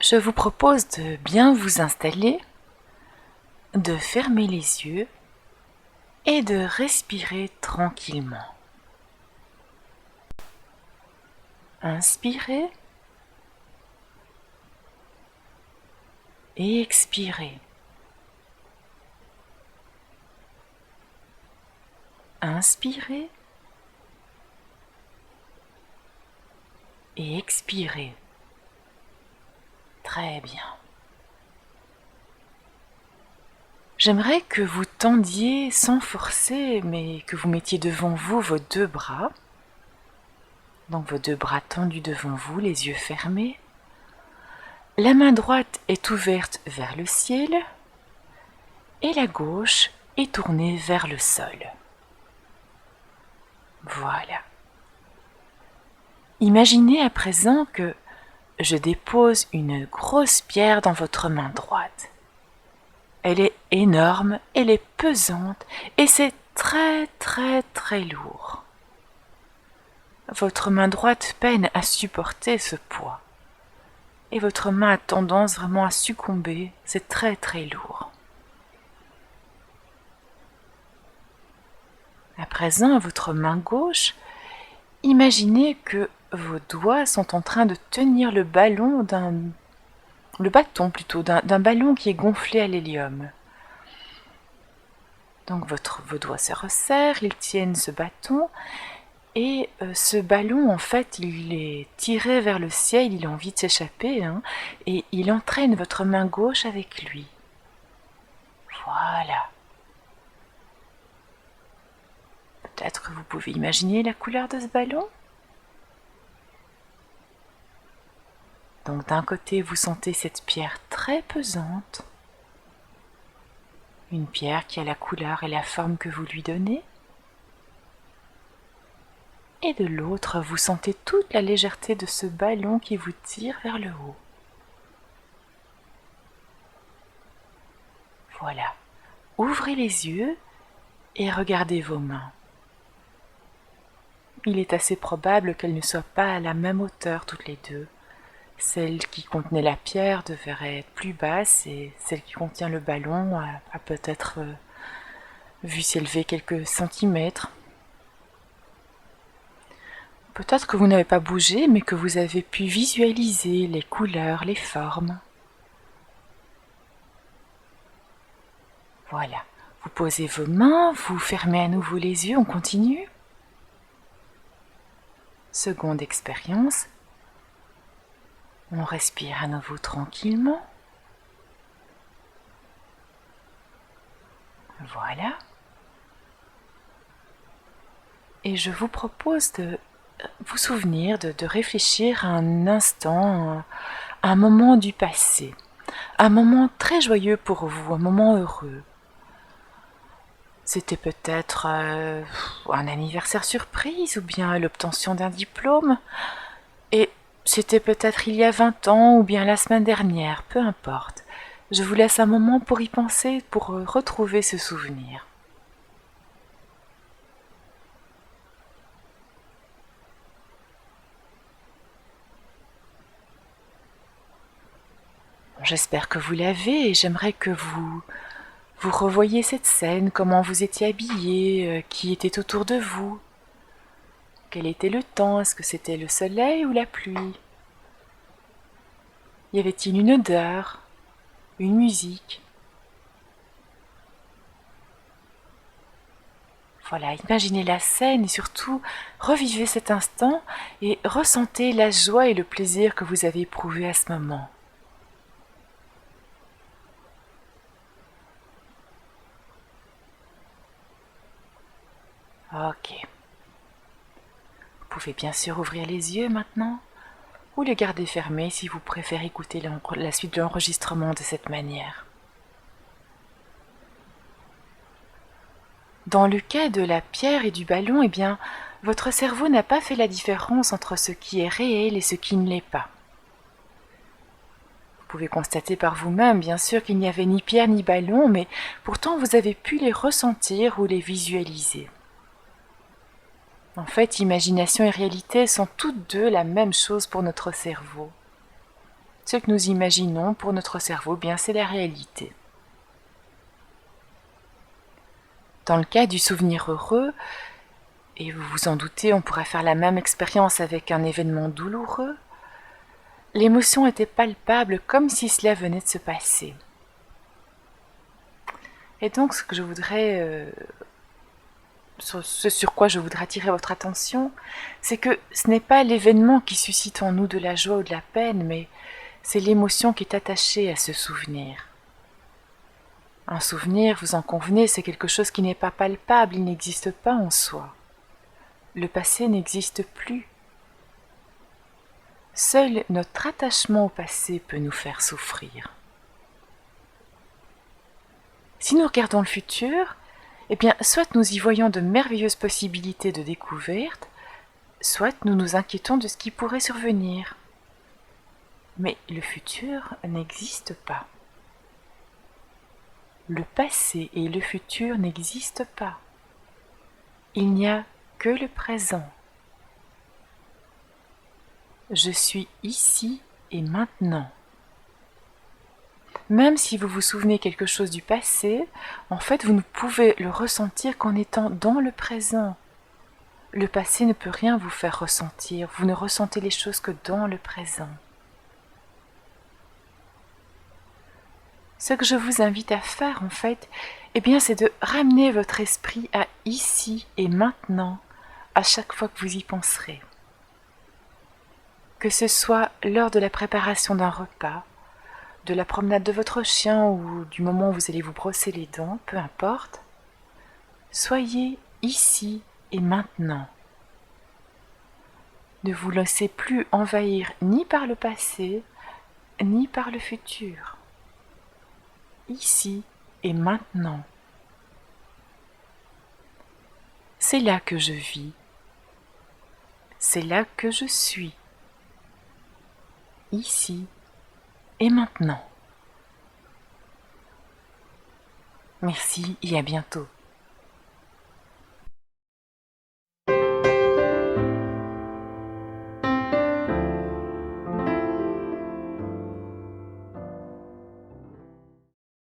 Je vous propose de bien vous installer, de fermer les yeux et de respirer tranquillement. Inspirez et expirez. Inspirez et expirez. Très bien. J'aimerais que vous tendiez sans forcer, mais que vous mettiez devant vous vos deux bras. Donc vos deux bras tendus devant vous, les yeux fermés. La main droite est ouverte vers le ciel et la gauche est tournée vers le sol. Voilà. Imaginez à présent que je dépose une grosse pierre dans votre main droite. Elle est énorme, elle est pesante et c'est très très très lourd. Votre main droite peine à supporter ce poids. Et votre main a tendance vraiment à succomber, c'est très très lourd. À présent, votre main gauche, imaginez que vos doigts sont en train de tenir le bâton d'un ballon qui est gonflé à l'hélium. Donc vos doigts se resserrent, ils tiennent ce bâton et ce ballon en fait il est tiré vers le ciel, il a envie de s'échapper et il entraîne votre main gauche avec lui. Voilà. Peut-être que vous pouvez imaginer la couleur de ce ballon. Donc d'un côté vous sentez cette pierre très pesante, une pierre qui a la couleur et la forme que vous lui donnez. Et de l'autre, vous sentez toute la légèreté de ce ballon qui vous tire vers le haut. Voilà. Ouvrez les yeux et regardez vos mains. Il est assez probable qu'elles ne soient pas à la même hauteur toutes les deux. Celle qui contenait la pierre devrait être plus basse et celle qui contient le ballon a peut-être vu s'élever quelques centimètres. Peut-être que vous n'avez pas bougé, mais que vous avez pu visualiser les couleurs, les formes. Voilà. Vous posez vos mains, vous fermez à nouveau les yeux, on continue. Seconde expérience. On respire à nouveau tranquillement. Voilà. Et je vous propose de vous souvenir, de réfléchir à un instant, à un moment du passé. Un moment très joyeux pour vous, un moment heureux. C'était peut-être un anniversaire surprise ou bien l'obtention d'un diplôme. Et c'était peut-être il y a 20 ans ou bien la semaine dernière, peu importe. Je vous laisse un moment pour y penser, pour retrouver ce souvenir. J'espère que vous l'avez et j'aimerais que vous revoyiez cette scène, comment vous étiez habillé, qui était autour de vous. Quel était le temps? Est-ce que c'était le soleil ou la pluie? Y avait-il une odeur? Une musique? Voilà, imaginez la scène et surtout revivez cet instant et ressentez la joie et le plaisir que vous avez éprouvé à ce moment. Ok. Vous pouvez bien sûr ouvrir les yeux maintenant ou les garder fermés si vous préférez écouter la suite de l'enregistrement de cette manière. Dans le cas de la pierre et du ballon, eh bien, votre cerveau n'a pas fait la différence entre ce qui est réel et ce qui ne l'est pas. Vous pouvez constater par vous-même, bien sûr, qu'il n'y avait ni pierre ni ballon, mais pourtant vous avez pu les ressentir ou les visualiser. En fait, imagination et réalité sont toutes deux la même chose pour notre cerveau. Ce que nous imaginons pour notre cerveau, bien c'est la réalité. Dans le cas du souvenir heureux, et vous vous en doutez, on pourrait faire la même expérience avec un événement douloureux, l'émotion était palpable comme si cela venait de se passer. Et donc ce sur quoi je voudrais attirer votre attention, c'est que ce n'est pas l'événement qui suscite en nous de la joie ou de la peine, mais c'est l'émotion qui est attachée à ce souvenir. Un souvenir, vous en convenez, c'est quelque chose qui n'est pas palpable, il n'existe pas en soi. Le passé n'existe plus. Seul notre attachement au passé peut nous faire souffrir. Si nous regardons le futur, eh bien, soit nous y voyons de merveilleuses possibilités de découverte, soit nous nous inquiétons de ce qui pourrait survenir. Mais le futur n'existe pas. Le passé et le futur n'existent pas. Il n'y a que le présent. Je suis ici et maintenant. Même si vous vous souvenez quelque chose du passé, en fait, vous ne pouvez le ressentir qu'en étant dans le présent. Le passé ne peut rien vous faire ressentir, vous ne ressentez les choses que dans le présent. Ce que je vous invite à faire, en fait, eh bien, c'est de ramener votre esprit à ici et maintenant, à chaque fois que vous y penserez. Que ce soit lors de la préparation d'un repas, de la promenade de votre chien ou du moment où vous allez vous brosser les dents, peu importe, soyez ici et maintenant. Ne vous laissez plus envahir ni par le passé, ni par le futur. Ici et maintenant. C'est là que je vis. C'est là que je suis. Ici et maintenant. Merci et à bientôt.